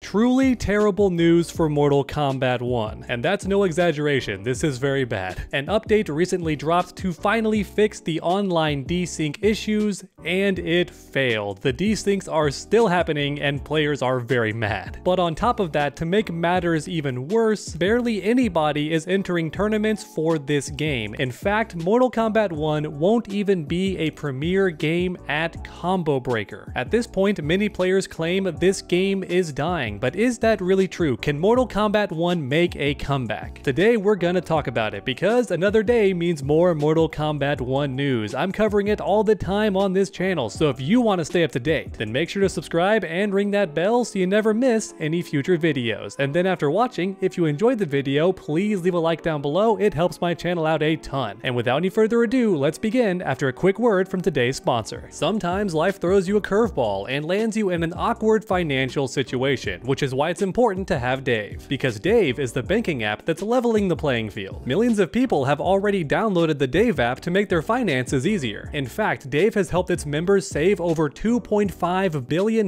Truly terrible news for Mortal Kombat 1. And that's no exaggeration, this is very bad. An update recently dropped to finally fix the online desync issues, and it failed. The desyncs are still happening and players are very mad. But on top of that, to make matters even worse, barely anybody is entering tournaments for this game. In fact, Mortal Kombat 1 won't even be a premier game at Combo Breaker. At this point, many players claim this game is dying, but is that really true? Can Mortal Kombat 1 make a comeback? Today we're gonna talk about it, because another day means more Mortal Kombat 1 news. I'm covering it all the time on this channel, so if you want to stay up to date, then make sure to subscribe and ring that bell so you never miss any future videos. And then after watching, if you enjoyed the video, please leave a like down below, it helps my channel out a ton. And without any further ado, let's begin after a quick word from today's sponsor. Sometimes life throws you a curveball and lands you in an awkward financial situation, which is why it's important to have Dave. Because Dave is the banking app that's leveling the playing field. Millions of people have already downloaded the Dave app to make their finances easier. In fact, Dave has helped its members save over $2.5 billion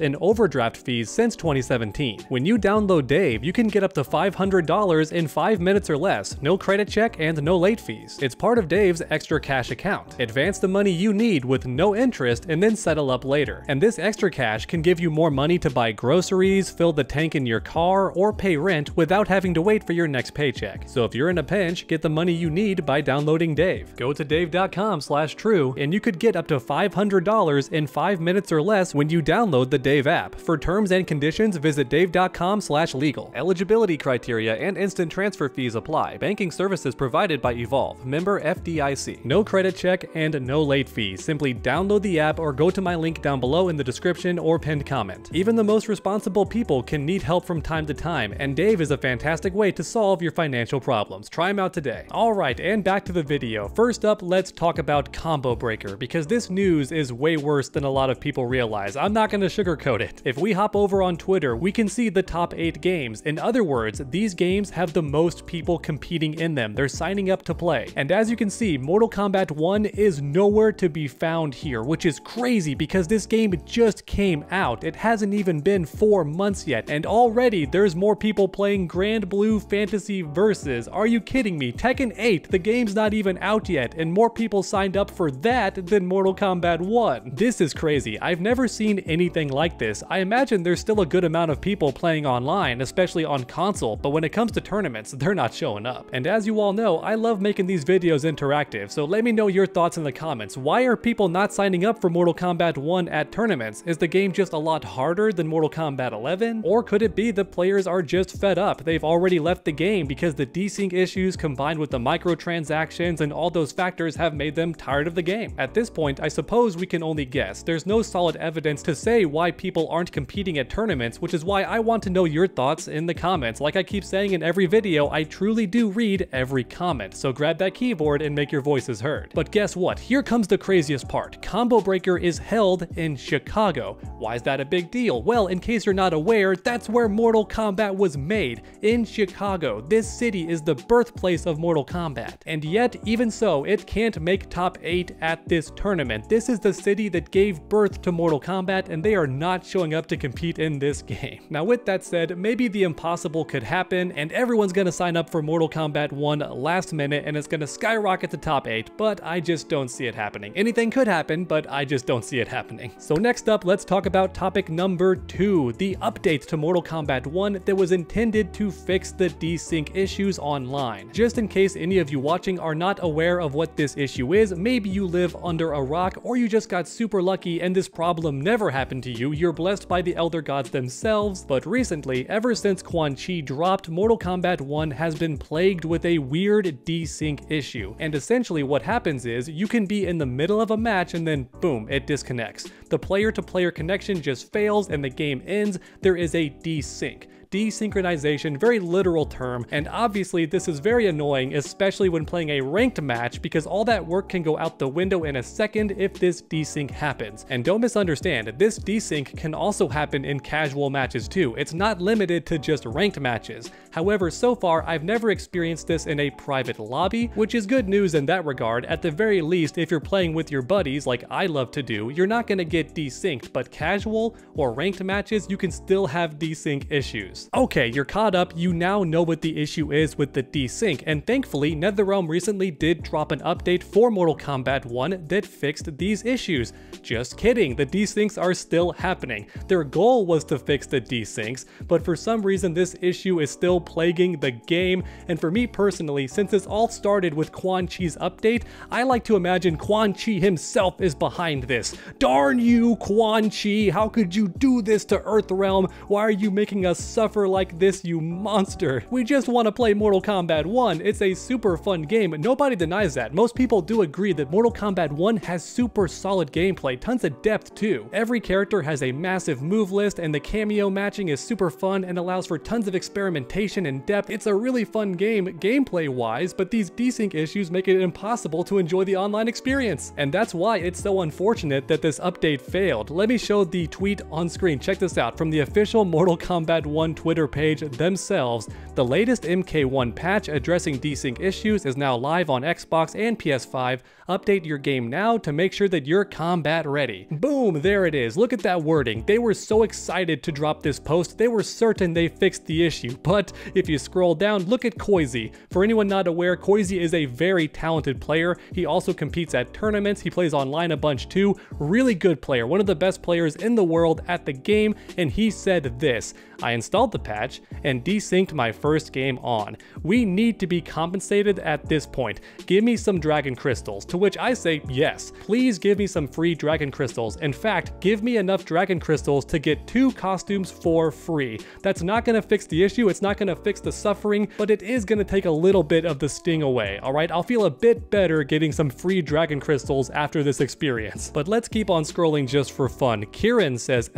in overdraft fees since 2017. When you download Dave, you can get up to $500 in 5 minutes or less, no credit check and no late fees. It's part of Dave's extra cash account. Advance the money you need with no interest and then settle up later. And this extra cash can give you more money to buy groceries, fill the tank in your car, or pay rent without having to wait for your next paycheck. So if you're in a pinch, get the money you need by downloading Dave. Go to dave.com/true and you could get up to $500 in 5 minutes or less when you download the Dave app. For terms and conditions, visit dave.com/legal. Eligibility criteria and instant transfer fees apply. Banking services provided by Evolve. Member FDIC. No credit check and no late fees. Simply download the app or go to my link down below in the description or pinned comment. Even the most responsible people can need help from time to time, and Dave is a fantastic way to solve your financial problems. Try him out today. Alright, and back to the video. First up, let's talk about Combo Breaker, because this news is way worse than a lot of people realize. I'm not gonna sugarcoat it. If we hop over on Twitter, we can see the top 8 games. In other words, these games have the most people competing in them. They're signing up to play. And as you can see, Mortal Kombat 1 is nowhere to be found here, which is crazy because this game just came out. It hasn't even been 4 months yet, and already there's more people playing Grand Blue Fantasy Versus. Are you kidding me? Tekken 8, the game's not even out yet, and more people signed up for that than Mortal Kombat 1. This is crazy. I've never seen anything like this. I imagine there's still a good amount of people playing online, especially on console, but when it comes to tournaments, they're not showing up. And as you all know, I love making these videos interactive, so let me know your thoughts in the comments. Why are people not signing up for Mortal Kombat 1 at tournaments? Is the game just a lot harder than Mortal Kombat 11? Or could it be the players are just fed up? They've already left the game because the desync issues combined with the microtransactions and all those factors have made them tired of the game. At this point, I suppose we can only guess. There's no solid evidence to say why people aren't competing at tournaments, which is why I want to know your thoughts in the comments. Like I keep saying in every video, I truly do read every comment, so grab that keyboard and make your voices heard. But guess what? Here comes the craziest part. Combo Breaker is held in Chicago. Why is that a big deal? Well, in case you're not aware, that's where Mortal Kombat was made, in Chicago. This city is the birthplace of Mortal Kombat. And yet, even so, it can't make top 8 at this tournament. This is the city that gave birth to Mortal Kombat, and they are not showing up to compete in this game. Now with that said, maybe the impossible could happen, and everyone's gonna sign up for Mortal Kombat 1 last minute, and it's gonna skyrocket to top 8, but I just don't see it happening. Anything could happen, but I just don't see it happening. So next up, let's talk about topic number 2, the update to Mortal Kombat 1 that was intended to fix the desync issues online. Just in case any of you watching are not aware of what this issue is, maybe you live under a rock, or you just got super lucky and this problem never happened to you, you're blessed by the Elder Gods themselves, but recently, ever since Quan Chi dropped, Mortal Kombat 1 has been plagued with a weird desync issue. And essentially what happens is, you can be in the middle of a match and then boom, it disconnects. The player-to-player connection just fails and the game ends. There is a desync. desynchronization, very literal term, and obviously this is very annoying, especially when playing a ranked match, because all that work can go out the window in a second if this desync happens. And don't misunderstand, this desync can also happen in casual matches too. It's not limited to just ranked matches. However, so far I've never experienced this in a private lobby, which is good news in that regard. At the very least, if you're playing with your buddies like I love to do, you're not going to get desynced, but casual or ranked matches, you can still have desync issues. Okay, you're caught up, you now know what the issue is with the desync, and thankfully NetherRealm recently did drop an update for Mortal Kombat 1 that fixed these issues. Just kidding, the desyncs are still happening. Their goal was to fix the desyncs, but for some reason this issue is still plaguing the game, and for me personally, since this all started with Quan Chi's update, I like to imagine Quan Chi himself is behind this. Darn you, Quan Chi, how could you do this to Earthrealm? Why are you making us suffer like this, you monster? We just want to play Mortal Kombat 1. It's a super fun game. Nobody denies that. Most people do agree that Mortal Kombat 1 has super solid gameplay, tons of depth too. Every character has a massive move list, and the cameo matching is super fun and allows for tons of experimentation and depth. It's a really fun game gameplay wise, but these desync issues make it impossible to enjoy the online experience. And that's why it's so unfortunate that this update failed. Let me show the tweet on screen. Check this out from the official Mortal Kombat 1 Twitter page themselves. The latest MK1 patch addressing desync issues is now live on Xbox and PS5. Update your game now to make sure that you're combat ready. Boom, there it is. Look at that wording. They were so excited to drop this post. They were certain they fixed the issue. But if you scroll down, look at Koizi. For anyone not aware, Koizi is a very talented player. He also competes at tournaments. He plays online a bunch too. Really good player, one of the best players in the world at the game, and he said this: I installed the patch and desynced my first game on. We need to be compensated at this point. Give me some dragon crystals. To which I say yes. Please give me some free dragon crystals. In fact, give me enough dragon crystals to get 2 costumes for free. That's not going to fix the issue. It's not going to fix the suffering, but it is going to take a little bit of the sting away. Alright, I'll feel a bit better getting some free dragon crystals after this experience. But let's keep on scrolling just for fun. Kieran says,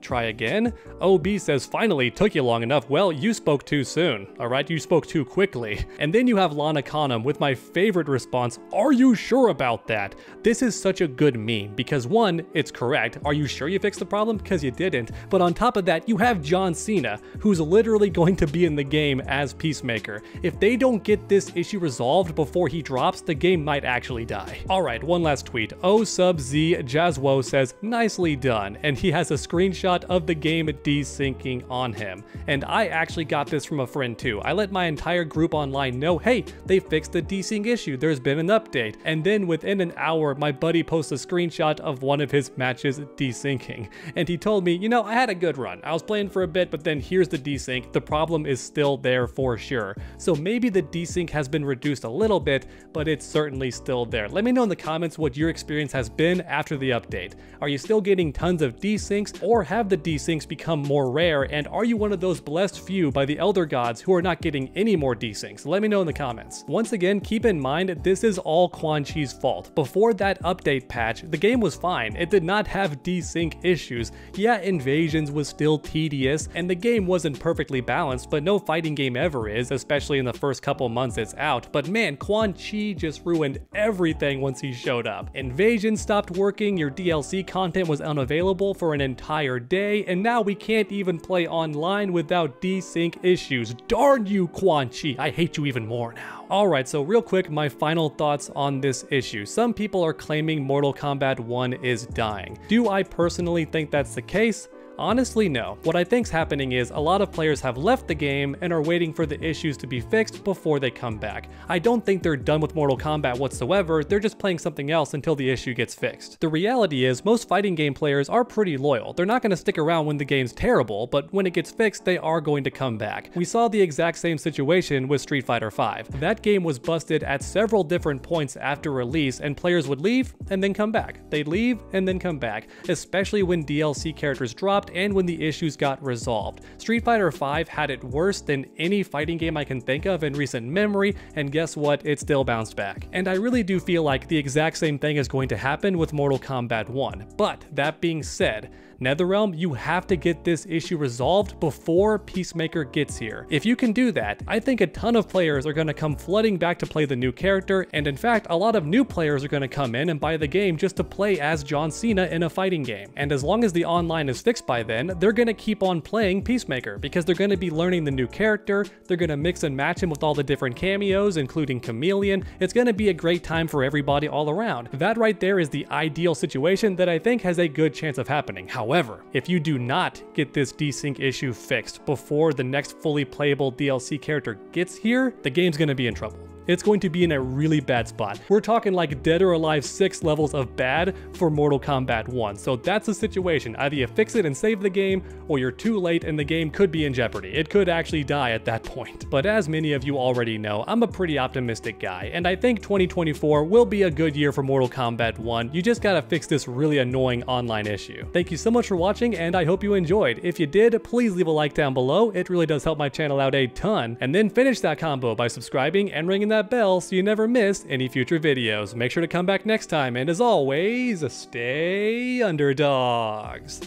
try again? OB says, finally, took you long enough. Well, you spoke too soon. Alright, you spoke too quickly. And then you have Lana Khanum with my favorite response, are you sure about that? This is such a good meme because 1, it's correct. Are you sure you fixed the problem? Because you didn't. But on top of that, you have John Cena, who's literally going to be in the game as Peacemaker. If they don't get this issue resolved before he drops, the game might actually die. Alright, one last tweet. O_Z Jazwo says, nicely done. And he has a screenshot of the game desyncing on him. And I actually got this from a friend too. I let my entire group online know, hey, they fixed the desync issue. There's been an update. And then within an hour, my buddy posts a screenshot of one of his matches desyncing. And he told me, you know, I had a good run. I was playing for a bit, but then here's the desync. The problem is still there for sure. So maybe the desync has been reduced a little bit, but it's certainly still there. Let me know in the comments what your experience has been after the update. Are you still getting tons of desyncs, or have the desyncs become more rare, and are you one of those blessed few by the Elder Gods who are not getting any more desyncs? Let me know in the comments. Once again, keep in mind, this is all Quan Chi's fault. Before that update patch, the game was fine. It did not have desync issues. Yeah, Invasions was still tedious, and the game wasn't perfectly balanced, but no fighting game ever is, especially in the first couple months it's out. But man, Quan Chi just ruined everything once he showed up. Invasion stopped working, your DLC content was unavailable for an entire day, and now we can't even play online without desync issues. Darn you, Quan Chi, I hate you even more now. Alright, so real quick, my final thoughts on this issue. Some people are claiming Mortal Kombat 1 is dying. Do I personally think that's the case? Honestly, no. What I think's happening is a lot of players have left the game and are waiting for the issues to be fixed before they come back. I don't think they're done with Mortal Kombat whatsoever, they're just playing something else until the issue gets fixed. The reality is most fighting game players are pretty loyal. They're not going to stick around when the game's terrible, but when it gets fixed, they are going to come back. We saw the exact same situation with Street Fighter V. That game was busted at several different points after release, and players would leave and then come back. They'd leave and then come back, especially when DLC characters dropped and when the issues got resolved. Street Fighter V had it worse than any fighting game I can think of in recent memory, and guess what? It still bounced back. And I really do feel like the exact same thing is going to happen with Mortal Kombat 1. But that being said, NetherRealm, you have to get this issue resolved before Peacemaker gets here. If you can do that, I think a ton of players are going to come flooding back to play the new character, and in fact, a lot of new players are going to come in and buy the game just to play as John Cena in a fighting game. And as long as the online is fixed by then, they're going to keep on playing Peacemaker because they're going to be learning the new character, they're going to mix and match him with all the different cameos, including Chameleon. It's going to be a great time for everybody all around. That right there is the ideal situation that I think has a good chance of happening. However, if you do not get this desync issue fixed before the next fully playable DLC character gets here, the game's going to be in trouble. It's going to be in a really bad spot. We're talking like Dead or Alive 6 levels of bad for Mortal Kombat 1. So that's the situation. Either you fix it and save the game, or you're too late and the game could be in jeopardy. It could actually die at that point. But as many of you already know, I'm a pretty optimistic guy, and I think 2024 will be a good year for Mortal Kombat 1. You just gotta fix this really annoying online issue. Thank you so much for watching, and I hope you enjoyed. If you did, please leave a like down below. It really does help my channel out a ton. And then finish that combo by subscribing and ringing that bell so you never miss any future videos. Make sure to come back next time, and as always, stay underdogs.